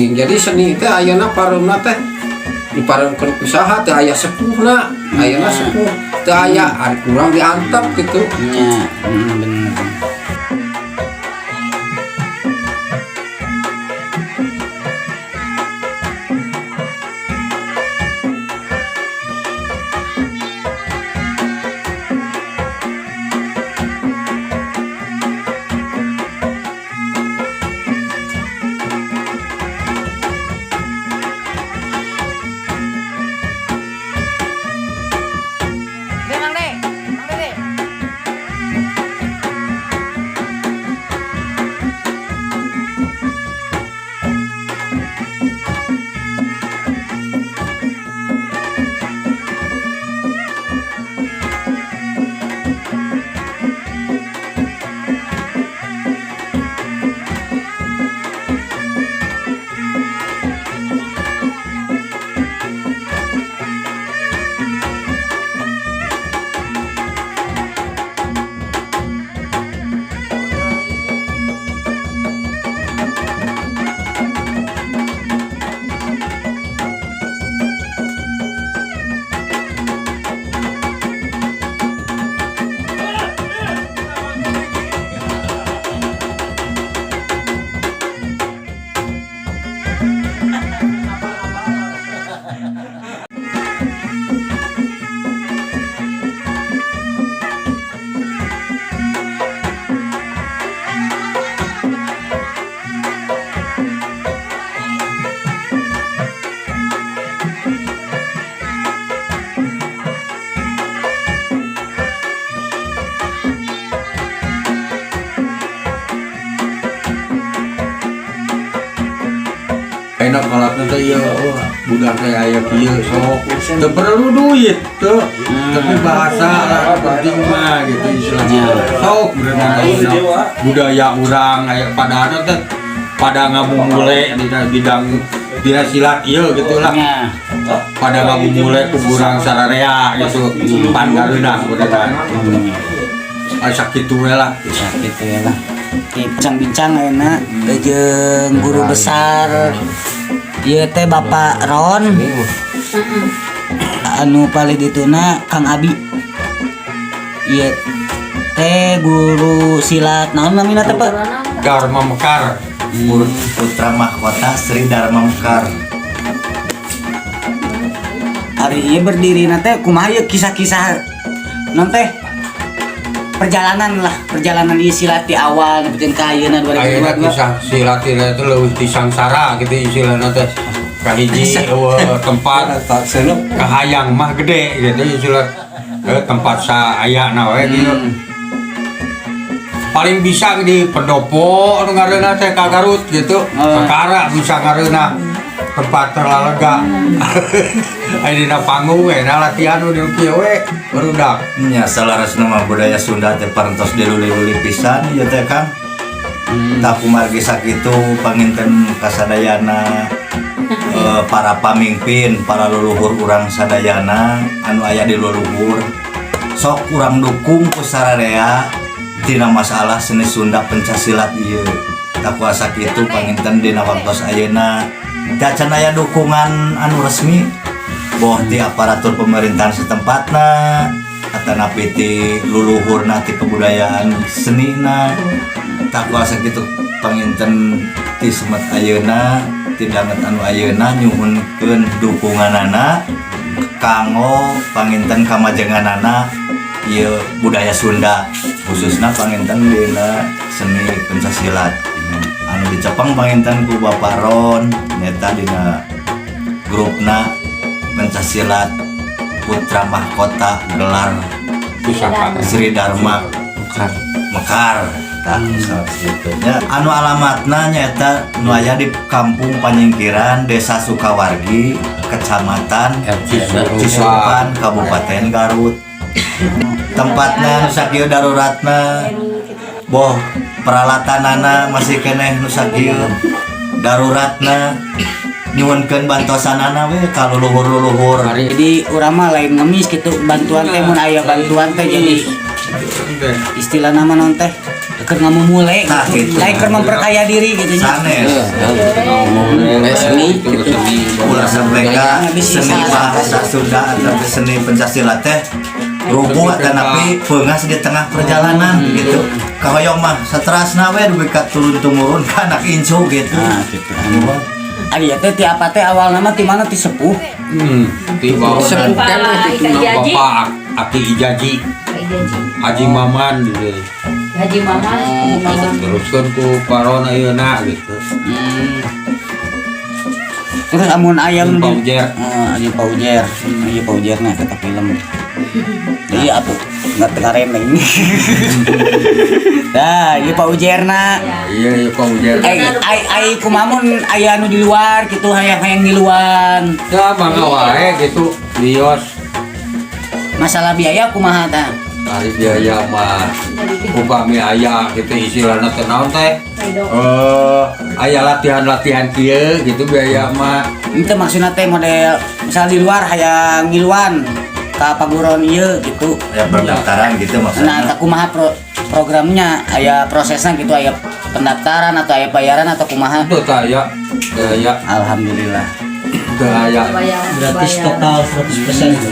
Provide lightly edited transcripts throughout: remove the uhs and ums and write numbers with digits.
Jadi seni teh ayeuna pareuna teh dipareunkeun usaha teh aya sepuhna, ayeuna sepuh teu aya ari kurang diantep gitu. Nya, bener. Enak kalapna teh ieu budak teh aya kieu sok teu perlu duit teu tapi bahasa lah penting mah gitu istilahnya sok berenang budaya urang aya padana teh pada ngabungule di bidang dina silat ieu gitulah pada ngabungule ku urang sararea gitu pan gareunang berenang asa kitu we lah Bincang-bincang enak jeung guru besar ieu teh Bapak Ron anu palidituna Kang Abi ieu teh guru silat naon namina teh Pak Dharma Mekar Putra Mahkota Sri Dharma Mekar. hari ieu berdiri teh kumaha ieu kisah-kisah naon teh perjalanan ieu silat di awal nepikeun ka ayeuna 2022. Ayeuna kisah silat itu leuwih ti sangsara gitu istilahna teh. Kahiji tempat kahayang mah gede gitu istilah tempat saayana we gitu. Paling bisa di pendopo anu ngareuna teh ka Garut gitu. Kakara bisa ngareuna tempat terlalega. Aya dina panggung we latihan nu di kieu we barudak. Nya salarasna mah budaya Sunda teh parantos diluli-luli pisan ieu teh Kang. Tapi margi sakitu panginten kasadayana para pamimpin, para leluhur urang sadayana anu aya di leluhur sok urang dukung ku sararea tina masalah seni Sunda pencaksilat ieu. Tak kuasa kitu panginten dina waktos ayeuna teu can aya dukungan anu resmi boh ti aparatur pemerintahan setempatna atanapi ti luluhurna ti kebudayaan senina. Tak kuasa kitu panginten ti semet ayeuna ti danget anu ayeuna nyuhunkeun dukunganana kanggo panginten kamajenganana ieu budaya Sunda khususna panginten dina seni pencaksilat anu dicepeng panginten ku Bapak Ron nyata dina grupna pencaksilat Putra Mahkota gelar Sri Dharma Mekar tak sebetulnya anu alamatna nyata nu aya di Kampung Panyingkiran Desa Sukawargi Kecamatan Cisurupan Kabupaten Garut. Tempatna nu sakieu daruratna boh peralatanana masih keneh nu sakieu daruratna nyuwunkeun bantosanana we ka luluhur-luluhur. Jadi urang mah lain ngemis gitu bantuan teh mun aya bantuan teh jadi istilah nama non teh keur ngamumule Nah, gitu. gitu. Lain keur memperkaya diri gitu nya. sanes Mulai seni gitu. ulah sampai ka seni bahasa Sunda atau seni pencaksilat teh rubuh tapi peungas di tengah perjalanan gitu kahoyong mah saterasna we dugi ka turun-tumurun ka anak incu gitu Nah, gitu. Ari teh ti apa teh awal nama ti mana ti sepuh. Tiba Sepuhkan itu Bapak Aki Ijaji Haji Maman gitu. Haji Maman. Teruskan ku Parona Iena gitu. Terus amun ayam Pak Ujer. Aya Paujerna kata film. Iya atuh, enggak keren ini. Dah, ieu Paujerna. Iya Pak Ujer. Ai kumamun aya anu di luar gitu, hayang-hayang di luar. Ya mangga wae gitu lios Masalah biaya kumaha tah? kali biaya mah upami aya gitu istilahna teh naon teh aya latihan-latihan kieu gitu biaya mah Itu maksudna teh model misal di luar hayang ngiluan ka paguron ieu gitu. ya pendaftaran gitu Nah, maksudnya tak kumaha programnya, aya prosesnya gitu, aya pendaftaran atau aya bayaran atau kumaha? itu aya Alhamdulillah. aya Gratis total.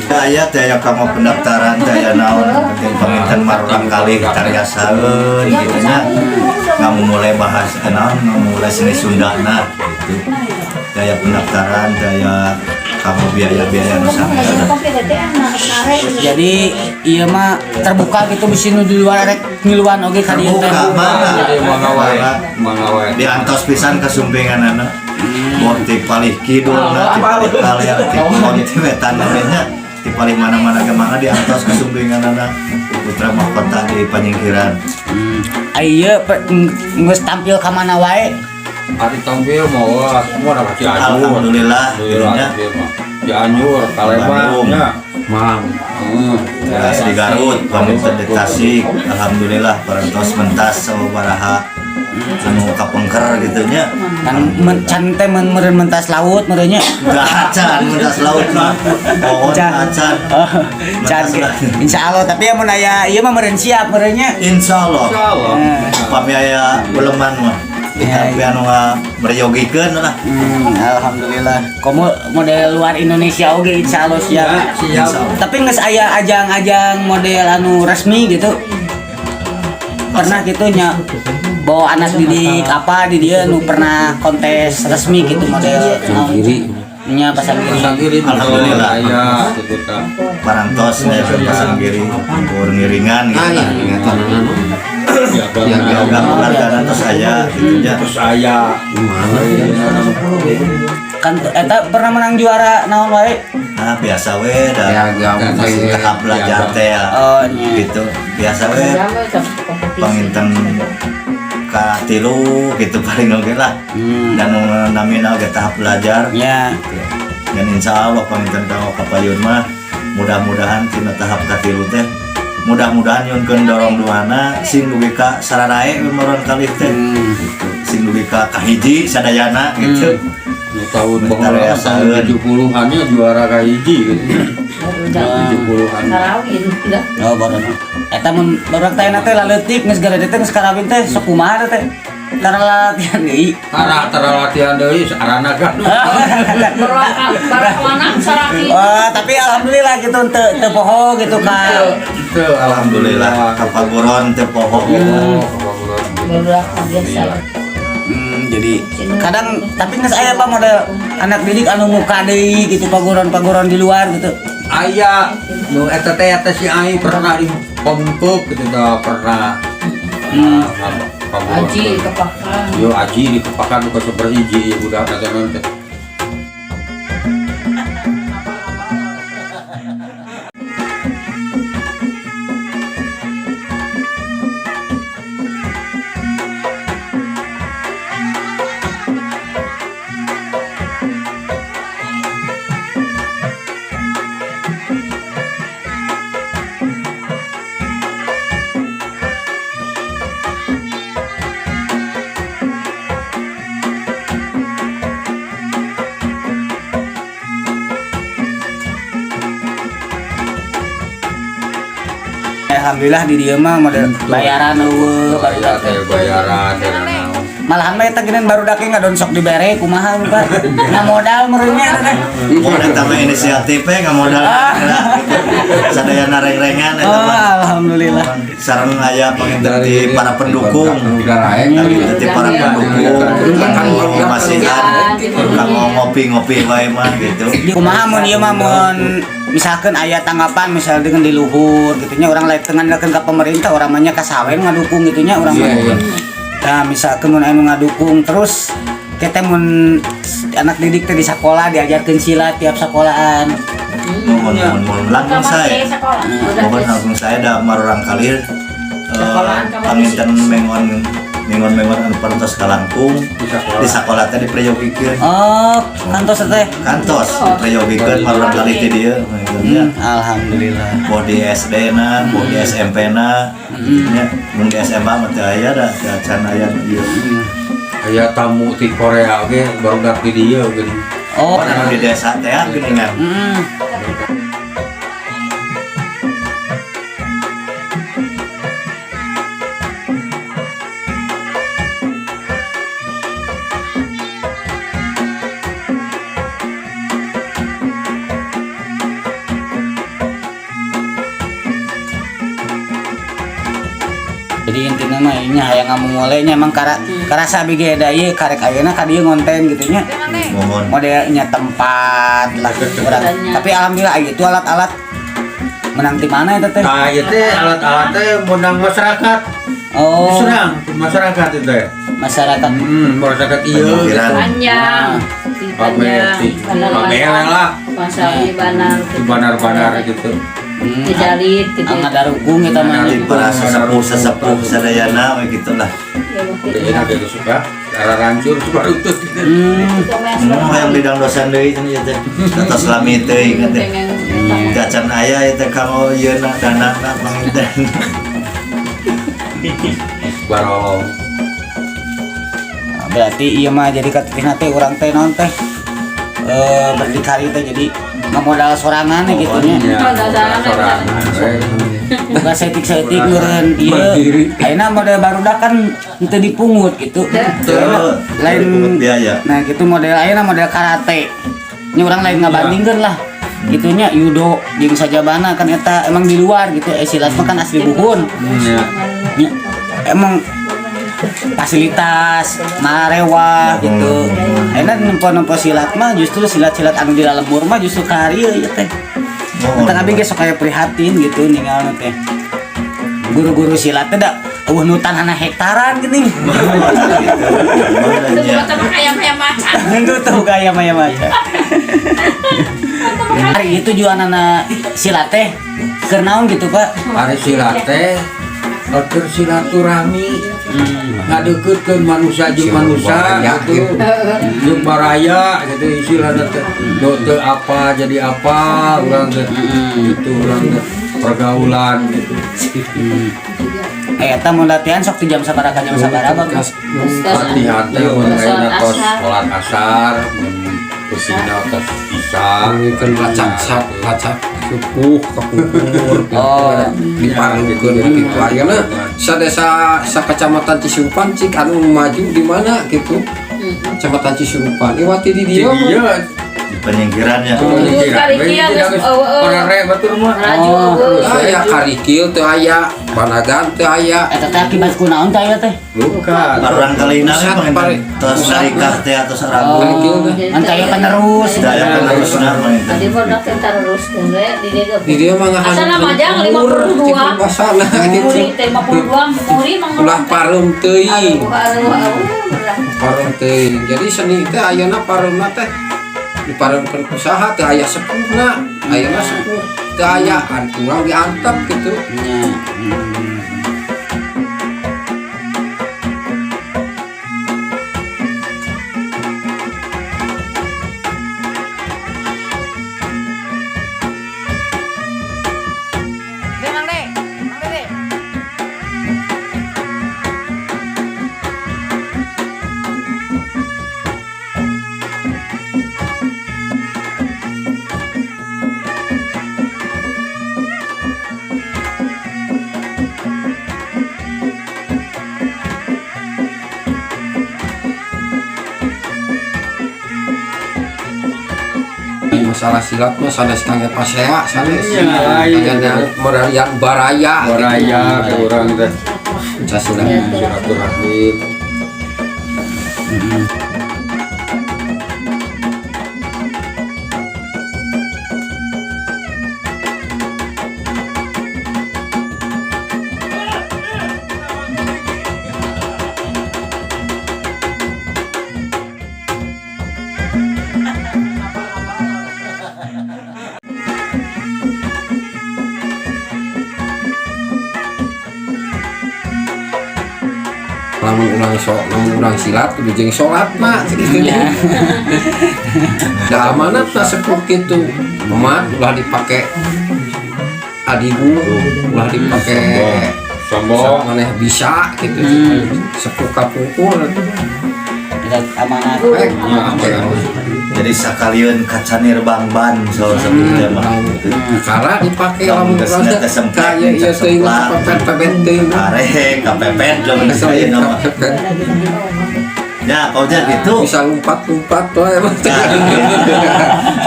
daya daya kamu pendaftaran daya naon penting penginten marang kali karyasaeun gitu nya ngamu mulai bahas naon ngamu mulai seni Sundana gitu daya pendaftaran daya kamu biaya-biaya nu sampeyan Jadi iya mah terbuka gitu bisa nu di luar rek ngiluan oge ka dieu teh. terbuka mana jadi mangga wae diantos pisan kesumpenganana Monti paling kidul na ti paling kalea ti monti wetan namanya ti paling mana-mana ge mangga diantos kesumpenganana putra mahkota di panyingkiran Ieu geus tampil ka mana wae. hari tampil mau semua ada Cianjur alhamdulillah alhamdulillah gitu Cianjur Palembang ya Mam. Beras di Garut, paminten di Tasik, alhamdulillah parantos mentas sabaraha anu kapengker gitu nya. Kan can teh meureun mentas laut meureun nya. Acan mentas laut mah. Pohon acan. Oh, can insyaallah tapi amun aya ieu mah meureun siap meureun nya. Insyaallah. Eh. Upami aya uleman mah. Tapi anu beryogikeun lah. Alhamdulillah. Komo model luar Indonesia oge insyaallah siap. Insyaallah. Tapi geus aya ajang-ajang model anu resmi gitu. Pernah gitu nya bawa anak didik apa di dia nu pernah kontes resmi gitu model Kiri. nya pasang kiri. Alhamdulillah. ya gitu kan Parantos nya pasang kiri, ur ngiringan Ah gitu. ya, ingatan anu. Yoga penghargaan atas saya gitu nya. terus aya Kan eta pernah menang juara naon wae. Nah, biasa we Ya, da gampang. tahap belajar teh ya. Oh nya. Gitu. Biasa we panginten ka tilu gitu paling oge lah. Dan namina oge tahap belajar. Ya. Dan insya Allah panginten ka kapayun mah mudah-mudahan tina tahap ka tilu teh mudah-mudahan yunkeun dorong duana sing dugi ka sararae meron kalih teh. Sing dugi ka kahiji sadayana gitu. tahun Bentar ya, tahun 70-annya juara kahiji gitu 70-an Oh baru. Eta mun baru teh teh laletik geus garede teh geus karawin teh sok kumaha teh. Tara latihan deui. tara latihan deui sarana kan Oh, tapi alhamdulillah gitu teu poho gitu ka. itu Alhamdulillah kapaguron teh poho gitu. Jadi kadang tapi geus aya apa model anak didik anu muka deui gitu paguron-paguron di luar gitu. aya nu eta teh si ai pernah di pemkuk gitu dah pernah Aji kepakan. yo aji di kepakan bukan seberhiji budak kata nanti alhamdulillah di dieu mah model bayaran eueuh Bayar teh bayaran teh naon. malahan mah eta geuning baru dake ngadon sok dibere kumaha Pak na modal merenya teh Modal tambah inisiatif nggak modal. Sadayana reng-rengan eta oh mah. alhamdulillah Sareng aya panginten di para pendukung. Udara aing Di para pendukung masihan kanggo ngopi-ngopi wae mah gitu. kumaha mun ieu mah mun misalkan aya tanggapan misal dengan di luhur gitunya orang lain tengandakeun ka pemerintah orang mah nya ka sawen ngadukung gitunya urang mah. Nah, misalkan mun anu ngadukung terus kita mun anak didik teh di sekolah diajarkeun silat tiap sekolahan. Mun langkung saya. Mohon langsung saya da marurang kalir panginten mengon anu parantos ka Langkung di sakola teh dipreyogikeun. Oh, kantos teh. Kantos dipreyogikeun marurang kali teh dieu. Alhamdulillah. Mau di SD na, mau di SMP na, nya mun di SMA mah teu aya da can aya ieu. aya tamu ti Korea ge baru dak di dieu geuning. Oh, Anu di desa teh geuningan. jadi intinya mah ini hayang ngamumulenya emang karasa bege da ieu karek ayeuna ka dieu ngonten gitu nya. Mohon Modelnya tempat lah kurang. Tapi alhamdulillah itu alat-alat menang di mana itu teh? Nah, ieu teh alat-alat teh modang masyarakat. Oh, Diserang masyarakat itu teh. masyarakat. Masyarakat ieu gitu. Panjang. Pamer lah. Pasal di banar. Di banar-banar gitu. Kejalit gitu. Ang ngadarukung eta mah. di para sesepuh sadayana we gitulah. Kayaknya kayak suka cara rancur suka utut gitu. Hayang bidang dosen deui cenah ieu teh. Atas lami teh ingat teh. Gacan aya eta kanggo ieu na dana na panginten. Barolong. Nah, berarti iya mah jadi katitina teh urang teh naon teh berdikari teh jadi modal sorangan gitu nya. Sorangan. Bukan setik-setik meureun ieu. Ayeuna model barudak kan teu dipungut gitu. Lain biaya. Nah, gitu model ayeuna model karate. Nya urang lain ngabandingkeun lah. Gitunya judo jeung sajabana kan eta emang di luar gitu. Silat mah kan asli buhun. Iya. Nya, emang fasilitas marewah gitu. Ayeuna nempo-nempo silat mah justru silat-silat anu di lembur mah justru karya ya teh. Entah abi ge sok aya prihatin gitu ninggalna teh. Guru-guru silat teh da eueuh nu tanahna hektaran geuning. Itu buat apa kayak macan. Itu tuh gaya maya maca. Hari itu jualanna silat teh keur naon gitu, Pak? Hari silat teh keur silaturahmi. Ngadeukeutkeun manusia jeung manusia gitu. Jeung baraya gitu istilahna teh. Do teu apa jadi apa urang teh. Gitu urang teh pergaulan gitu. Eta mun latihan sok di jam sabaraha ka jam sabaraha bagus. Latihan teh mun ayeuna tos salat asar, mun kesina tos isya. Ngikeun lacak sepuh kapungkur Oh, diparengkeun begitu ayeuna sadesa sakacamatan Cisurupan cik anu maju di mana gitu. Kecamatan Cisurupan lewati di dieu mah. Iya, Di penyingkirannya. Para rek batur mah. Aya karikil teu aya, banagan teu aya. eta teh akibat kunaon teh aya teh? Bukan. Marurang kalina Pusat we pare- tos sarikah teh atau sarabu. Karikil teh. Kan teh penerus. Daya penerusna panginten. Tadi produk yang terus kene di dia Di dieu mah ngahan. Asal nama aja 52. Basana gitu. Muri teh 52 muri mang Ulah pareum teuing. Aduh. Pareum teuing. Jadi seni teh ayeuna pareumna teh dipareumkeun usaha teh aya sepuhna. Ayeuna sepuh teu aya an kurang diantep gitu. Nya. masalah silat mah sanes kangge pasea sanes. Iya, Kayaknya merayat baraya. Baraya ke orang teh Casilah. silaturahmi. Lamun urang silat kudu jeung salat mah gitu nya. Da amanat na sepuh kitu. Umat ulah dipake adigu, ulah dipake Sombong. maneh bisa gitu. Sepuh kapungkur. Kita amanat. Jadi sakalian kacanir bangban soal seperti mah. Karena dipake Lamun lamun geus urang nggak kesempet, kaya ieu teuing pepet-pepet teuing. Are kapepet jeung saya nama. Ya, kau jadi gitu. Bisa lompat-lompat wae mah.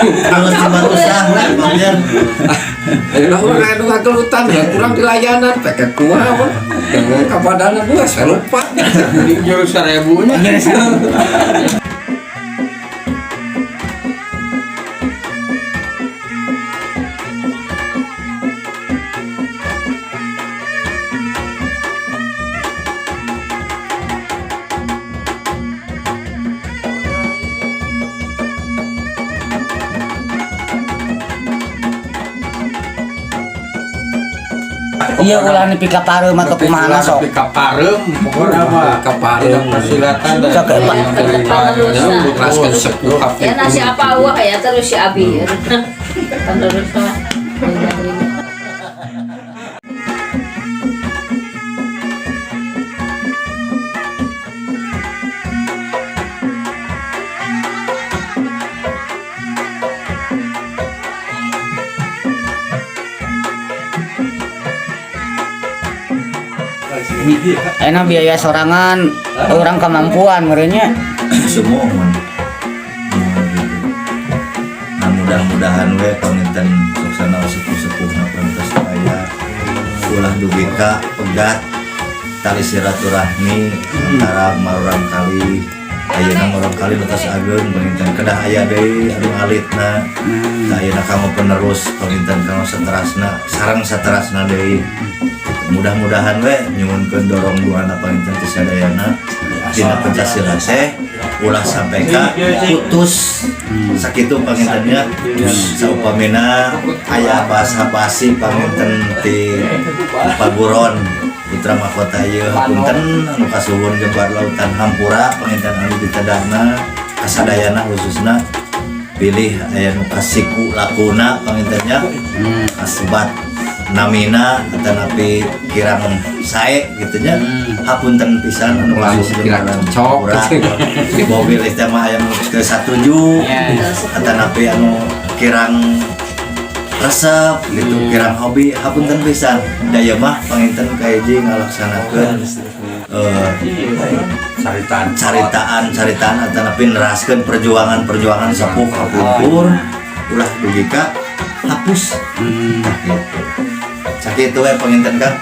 Terus batu sahur kemudian Ayeuna urang anu ngagelutan ya kurang di layanan peket kumaha mah. Dengan kapadana gua saya lupa. Di jurus 1000-nya. Iya ulah nepi ka pareum atau kumaha sok. Tapi kaparem pokoknya mah Kaparem. persilatan dan Sok, Pak. Ikhlaskeun sepuh Ya kapungkur. nasi apa awak ya terus si Abi. Terus lah. Enak biaya sorangan orang kemampuan merenya. semua mun. Nah mudah-mudahan we panginten suksana sepuh-sepuhna pantas aya ulah dugi ka pegat tali silaturahmi antara marurang kali ayeuna marurang kali letas ageun panginten kedah aya deui anu alitna ayeuna kamu penerus panginten kamu saterasna sareng saterasna deui. Mudah-mudahan we nyuwunkeun dorong duana panginten ti sadayana dina Pancasila teh ulah sampai ka putus sakitu pangintennya saupamina aya basa-basi panginten ti paguron putra mahkota ieu hapunten anu kasuhun gembar lautan hampura panginten anu ditedahna kasadayana khususna pilih aya nu kasiku lakuna pangintennya kasebat namina atanapi kirang sae gitunya hapunten pisan anu khusus kirang jeung cocok. mobil teh mah aya nu teu satuju atanapi anu kirang resep gitu kirang hobi hapunten pisan daya mah panginten kaeji ngalaksanakeun caritaan atanapi neraskeun perjuangan sepuh kapungkur ulah dugi ka hapus. Nah, gitu. Sakitu we panginten Kang.